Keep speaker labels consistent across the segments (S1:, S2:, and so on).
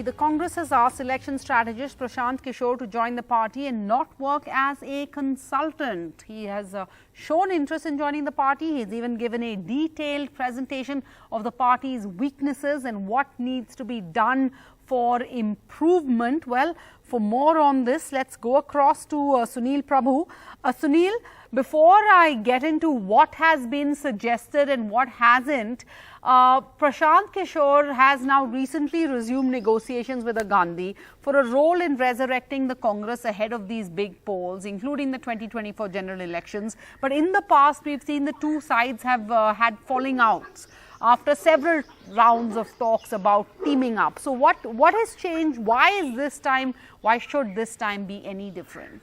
S1: The Congress has asked election strategist Prashant Kishor to join the party and not work as a consultant. He has shown interest in joining the party. He's even given a detailed presentation of the party's weaknesses and what needs to be done for improvement. Well, for more on this, let's go across to Sunil Prabhu. Sunil, before I get into what has been suggested and what hasn't, Prashant Kishor has now recently resumed negotiations with Gandhi for a role in resurrecting the Congress ahead of these big polls, including the 2024 general elections. But in the past, we've seen the two sides have had falling outs after several rounds of talks about teaming up. So what has changed? Why should this time be any different?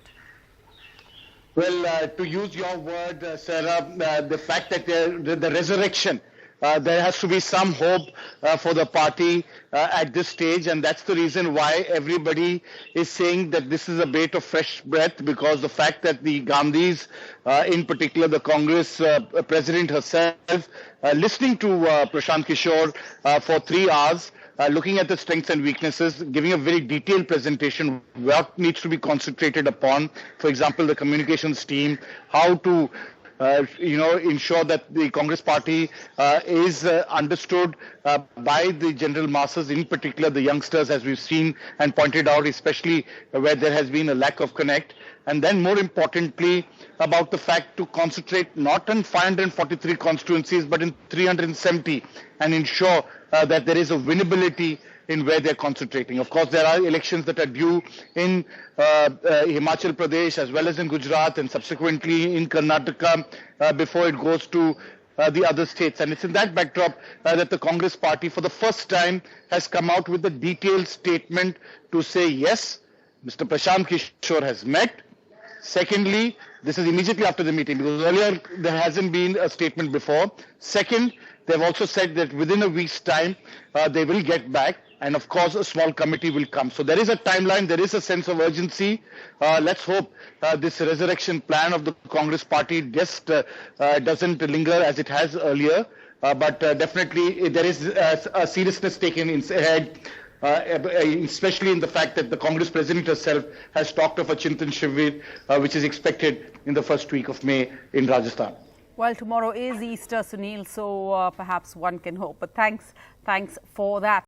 S2: Well, to use your word, Sarah, the fact that the resurrection, there has to be some hope for the party at this stage, and that's the reason why everybody is saying that this is a bait of fresh breath, because the fact that the Gandhis, in particular the Congress president herself, listening to Prashant Kishor for 3 hours, looking at the strengths and weaknesses, giving a very detailed presentation, what needs to be concentrated upon, for example, the communications team, how to ensure that the Congress party is understood by the general masses, in particular the youngsters, as we've seen and pointed out, especially where there has been a lack of connect. And then more importantly, about the fact to concentrate not on 543 constituencies, but in 370, and ensure that there is a winnability in where they're concentrating. Of course, there are elections that are due in Himachal Pradesh as well as in Gujarat and subsequently in Karnataka before it goes to the other states. And it's in that backdrop that the Congress party for the first time has come out with a detailed statement to say, yes, Mr. Prashant Kishor has met. Secondly, this is immediately after the meeting, because earlier there hasn't been a statement before. Second, they've also said that within a week's time, they will get back. And of course, a small committee will come. So there is a timeline, there is a sense of urgency. Let's hope this resurrection plan of the Congress party just doesn't linger as it has earlier. But definitely there is a seriousness taken ahead, especially in the fact that the Congress president herself has talked of a Chintan Shivir, which is expected in the first week of May in Rajasthan.
S1: Well, tomorrow is Easter, Sunil, so perhaps one can hope. But thanks for that.